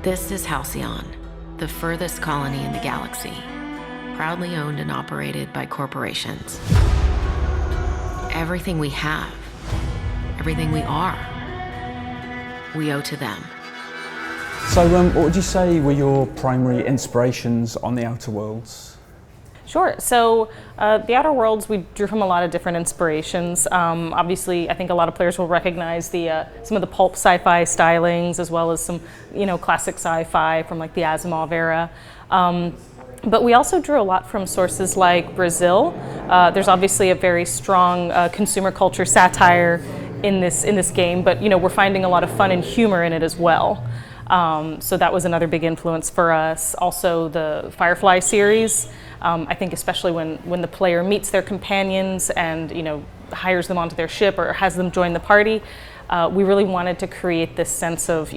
This is Halcyon, the furthest colony in the galaxy, proudly owned and operated by corporations. Everything we have, everything we are, we owe to them. So what would you say were your primary inspirations on the Outer Worlds? Sure. So the Outer Worlds, we drew from a lot of different inspirations. Obviously, I think a lot of players will recognize some of the Pulp sci-fi stylings, as well as some, classic sci-fi from like the Asimov era. But we also drew a lot from sources like Brazil. There's obviously a very strong consumer culture satire in this game, but we're finding a lot of fun and humor in it as well. So that was another big influence for us. Also, the Firefly series. I think especially when the player meets their companions and hires them onto their ship or has them join the party, we really wanted to create this sense of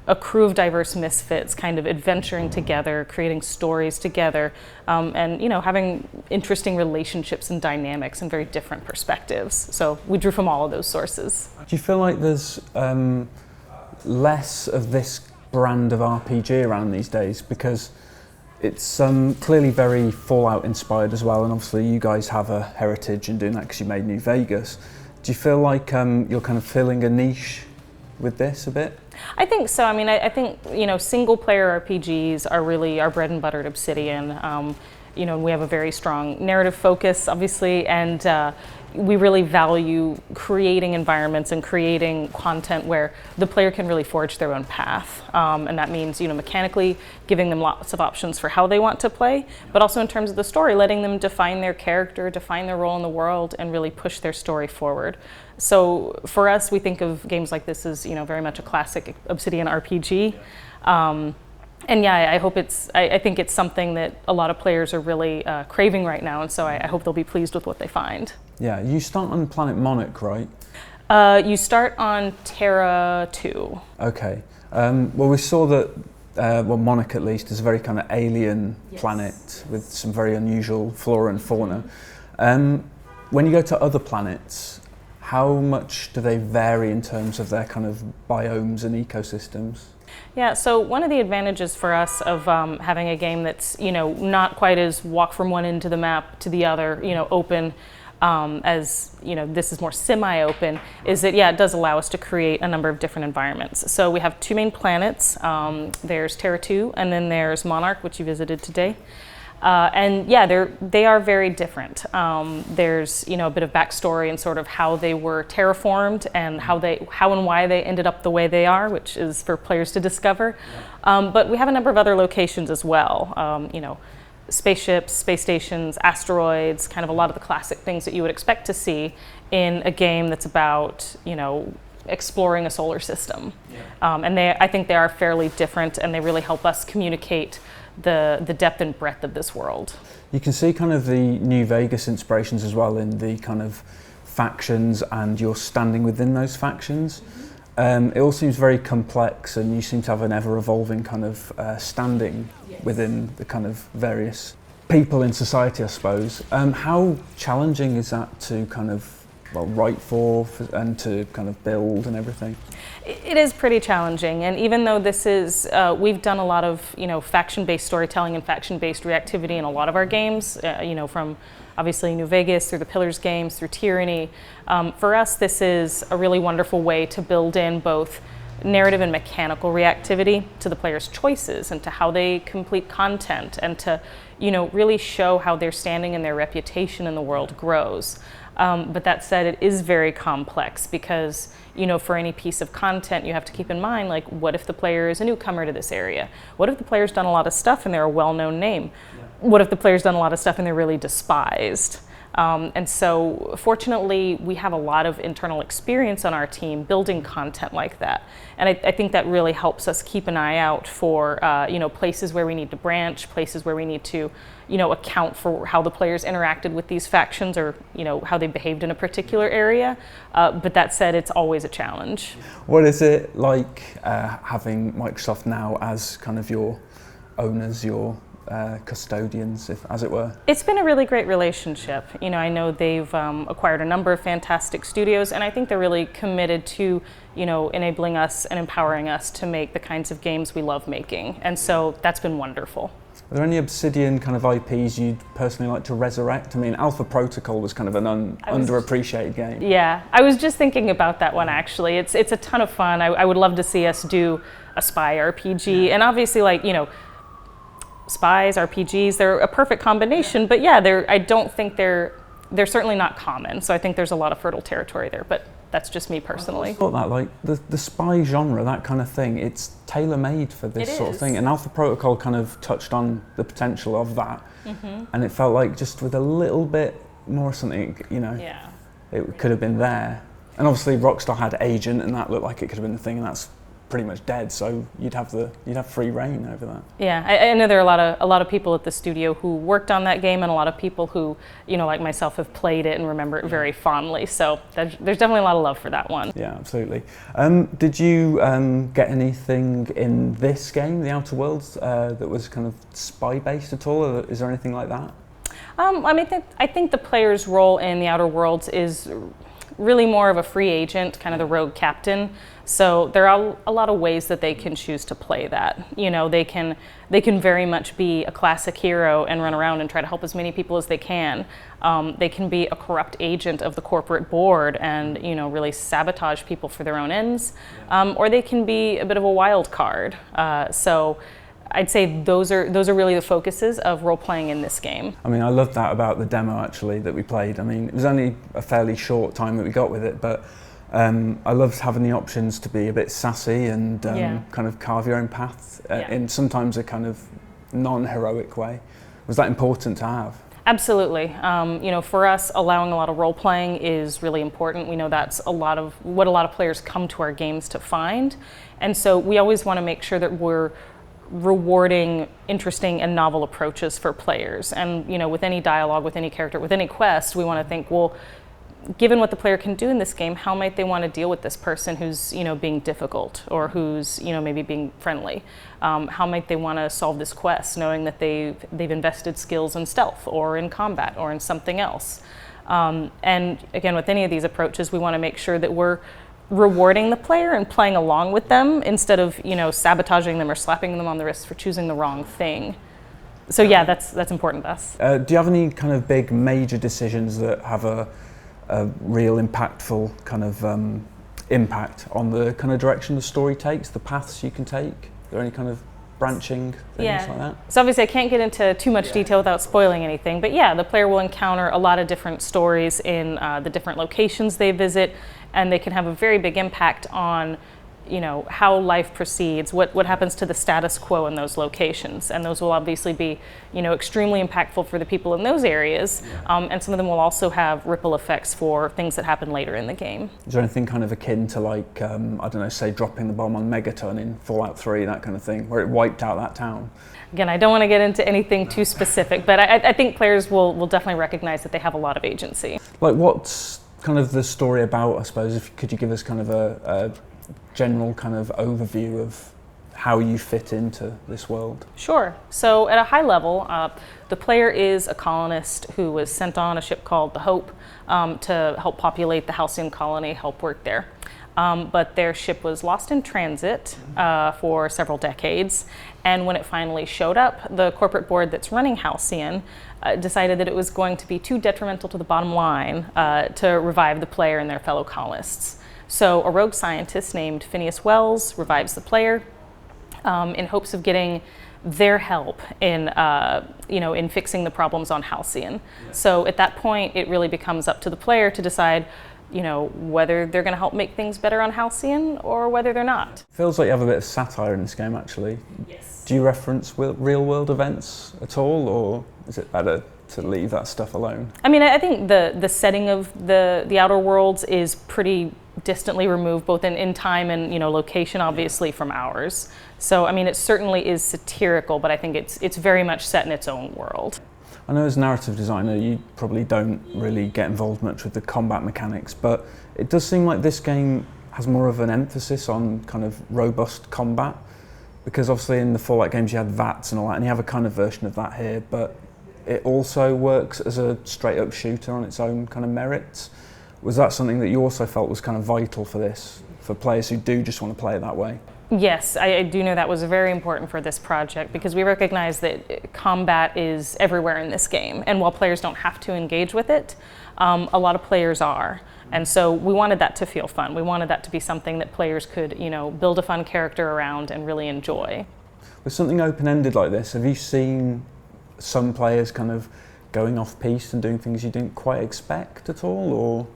a crew of diverse misfits kind of adventuring together, creating stories together, and having interesting relationships and dynamics and very different perspectives. So we drew from all of those sources. Do you feel like there's less of this brand of RPG around these days? Because it's clearly very Fallout inspired as well, and obviously you guys have a heritage in doing that because you made New Vegas. Do you feel like you're kind of filling a niche with this a bit? I think so. I mean, I think single player RPGs are really our bread and butter at Obsidian. We have a very strong narrative focus, obviously, and we really value creating environments and creating content where the player can really forge their own path. And that means, mechanically giving them lots of options for how they want to play, but also in terms of the story, letting them define their character, define their role in the world, and really push their story forward. So for us, we think of games like this as, very much a classic Obsidian RPG. And yeah, I think it's something that a lot of players are really craving right now, and so I hope they'll be pleased with what they find. Yeah, you start on planet Monarch, right? You start on Terra 2. Okay. Well, we saw that, Monarch at least is a very kind of alien planet with some very unusual flora and fauna. When you go to other planets, how much do they vary in terms of their kind of biomes and ecosystems? Yeah, so one of the advantages for us of having a game that's, not quite as walk from one end of the map to the other, open, as, this is more semi-open, is that, it does allow us to create a number of different environments. So we have two main planets. There's Terra 2, and then there's Monarch, which you visited today. And they are very different. There's a bit of backstory and sort of how they were terraformed and how and why they ended up the way they are, which is for players to discover. But we have a number of other locations as well. Spaceships, space stations, asteroids, kind of a lot of the classic things that you would expect to see in a game that's about exploring a solar system. And I think they are fairly different, and they really help us communicate the depth and breadth of this world. You can see kind of the New Vegas inspirations as well in the kind of factions and your standing within those factions. It all seems very complex, and you seem to have an ever-evolving kind of standing within the kind of various people in society, I suppose. How challenging is that to kind of write for and to kind of build and everything? It is pretty challenging, and even though this is, we've done a lot of faction-based storytelling and faction-based reactivity in a lot of our games, from obviously New Vegas through the Pillars games through Tyranny. For us, this is a really wonderful way to build in both narrative and mechanical reactivity to the player's choices and to how they complete content, and to really show how their standing and their reputation in the world grows. But that said, it is very complex because, for any piece of content, you have to keep in mind, like, what if the player is a newcomer to this area? What if the player's done a lot of stuff and they're a well-known name? What if the player's done a lot of stuff and they're really despised? And so, fortunately, we have a lot of internal experience on our team building content like that. And I think that really helps us keep an eye out for, places where we need to branch, places where we need to, account for how the players interacted with these factions, or, how they behaved in a particular area. But that said, it's always a challenge. What is it like having Microsoft now as kind of your owners, your custodians, as it were? It's been a really great relationship. You know, I know they've acquired a number of fantastic studios, and I think they're really committed to, you know, enabling us and empowering us to make the kinds of games we love making. And so that's been wonderful. Are there any Obsidian kind of IPs you'd personally like to resurrect? I mean, Alpha Protocol was kind of an underappreciated game. Yeah, I was just thinking about that one actually. It's a ton of fun. I would love to see us do a spy RPG, and obviously, like, you know, spies, RPGs, they're a perfect combination, but yeah, I don't think they're certainly not common, so I think there's a lot of fertile territory there, but that's just me personally. I thought that, like, the spy genre, that kind of thing, it's tailor-made for this sort of thing, and Alpha Protocol kind of touched on the potential of that, and it felt like just with a little bit more something, you know, it could have been there. And obviously Rockstar had Agent, and that looked like it could have been the thing, and that's pretty much dead, so you'd have free reign over that. Yeah, I know there are a lot of people at the studio who worked on that game, and a lot of people who, you know, like myself, have played it and remember it very fondly. So there's definitely a lot of love for that one. Yeah, absolutely. Did you get anything in this game, The Outer Worlds, that was kind of spy-based at all? Or is there anything like that? I mean, I think the player's role in The Outer Worlds is really more of a free agent, kind of the rogue captain. So there are a lot of ways that they can choose to play that. You know, they can very much be a classic hero and run around and try to help as many people as they can. They can be a corrupt agent of the corporate board and, you know, really sabotage people for their own ends. Or they can be a bit of a wild card. So I'd say those are really the focuses of role-playing in this game. I mean, I loved that about the demo, actually, that we played. I mean, it was only a fairly short time that we got with it, but I loved having the options to be a bit sassy and kind of carve your own path in sometimes a kind of non-heroic way. Was that important to have? Absolutely. You know, for us, allowing a lot of role-playing is really important. We know that's a lot of what a lot of players come to our games to find. And so we always want to make sure that we're rewarding interesting and novel approaches for players. And, you know, with any dialogue, with any character, with any quest, we want to think, well, given what the player can do in this game, how might they want to deal with this person who's, you know, being difficult or who's, you know, maybe being friendly? How might they want to solve this quest, knowing that they've invested skills in stealth or in combat or in something else? And again, with any of these approaches, we want to make sure that we're rewarding the player and playing along with them instead of, you know, sabotaging them or slapping them on the wrist for choosing the wrong thing. So yeah, that's important to us. Do you have any kind of big major decisions that have a real impactful kind of impact on the kind of direction the story takes, the paths you can take? Are there any kind of branching things like that? So obviously I can't get into too much detail without spoiling anything, but yeah, the player will encounter a lot of different stories in the different locations they visit, and they can have a very big impact on, you know, how life proceeds, what happens to the status quo in those locations. And those will obviously be, you know, extremely impactful for the people in those areas. And some of them will also have ripple effects for things that happen later in the game. Is there anything kind of akin to, like, I don't know, say dropping the bomb on Megaton in Fallout 3, that kind of thing, where it wiped out that town? Again, I don't want to get into anything too specific, but I think players will definitely recognize that they have a lot of agency. Like, what's kind of the story about, I suppose? Could you give us kind of a general kind of overview of how you fit into this world? Sure. So at a high level, the player is a colonist who was sent on a ship called the Hope to help populate the Halcyon colony, help work there. But their ship was lost in transit for several decades, and when it finally showed up, the corporate board that's running Halcyon decided that it was going to be too detrimental to the bottom line to revive the player and their fellow colonists. So a rogue scientist named Phineas Wells revives the player in hopes of getting their help in, you know, in fixing the problems on Halcyon. So at that point, it really becomes up to the player to decide, you know, whether they're going to help make things better on Halcyon or whether they're not. Feels like you have a bit of satire in this game, actually. Yes. Do you reference real-world events at all, or is it better to leave that stuff alone? I mean, I think the setting of the Outer Worlds is pretty distantly removed, both in time and, you know, location, obviously, from ours. So, I mean, it certainly is satirical, but I think it's very much set in its own world. I know as a narrative designer, you probably don't really get involved much with the combat mechanics, but it does seem like this game has more of an emphasis on kind of robust combat. Because obviously in the Fallout games you had VATS and all that, and you have a kind of version of that here, but it also works as a straight up shooter on its own kind of merits. Was that something that you also felt was kind of vital for this, for players who do just want to play it that way? Yes, I do know that was very important for this project because we recognize that combat is everywhere in this game, and while players don't have to engage with it, a lot of players are. And so we wanted that to feel fun. We wanted that to be something that players could, build a fun character around and really enjoy. With something open-ended like this, have you seen some players kind of going off piste and doing things you didn't quite expect at all, or?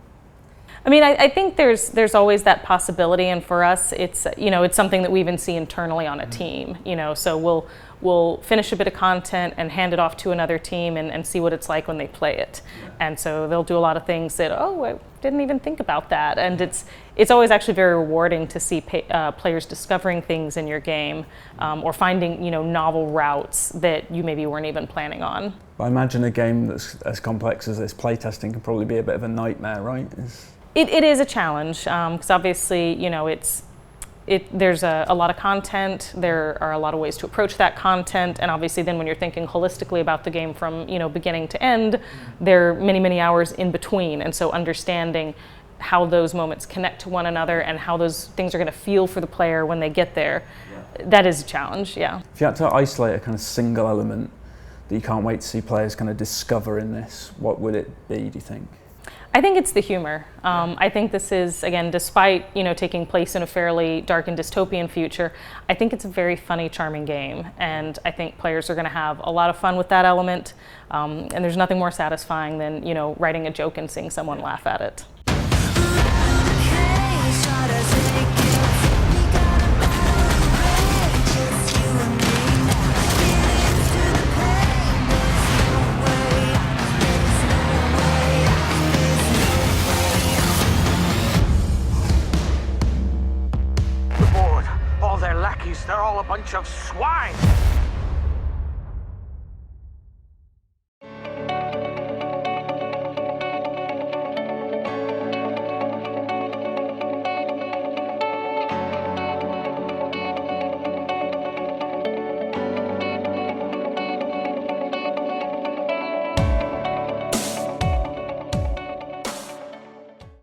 I mean, I think there's always that possibility, and for us, it's it's something that we even see internally on a team. So we'll finish a bit of content and hand it off to another team and see what it's like when they play it. And so they'll do a lot of things that, oh, I didn't even think about that. And it's always actually very rewarding to see players discovering things in your game or finding novel routes that you maybe weren't even planning on. I imagine a game that's as complex as this, playtesting can probably be a bit of a nightmare, right? It is a challenge because obviously, there's a lot of content, there are a lot of ways to approach that content, and obviously then when you're thinking holistically about the game from beginning to end, there are many, many hours in between, and so understanding how those moments connect to one another and how those things are going to feel for the player when they get there, that is a challenge, yeah. If you had to isolate a kind of single element that you can't wait to see players kind of discover in this, what would it be, do you think? I think it's the humor. I think this is, again, despite taking place in a fairly dark and dystopian future, I think it's a very funny, charming game, and I think players are going to have a lot of fun with that element. And there's nothing more satisfying than writing a joke and seeing someone laugh at it. They're all a bunch of swine!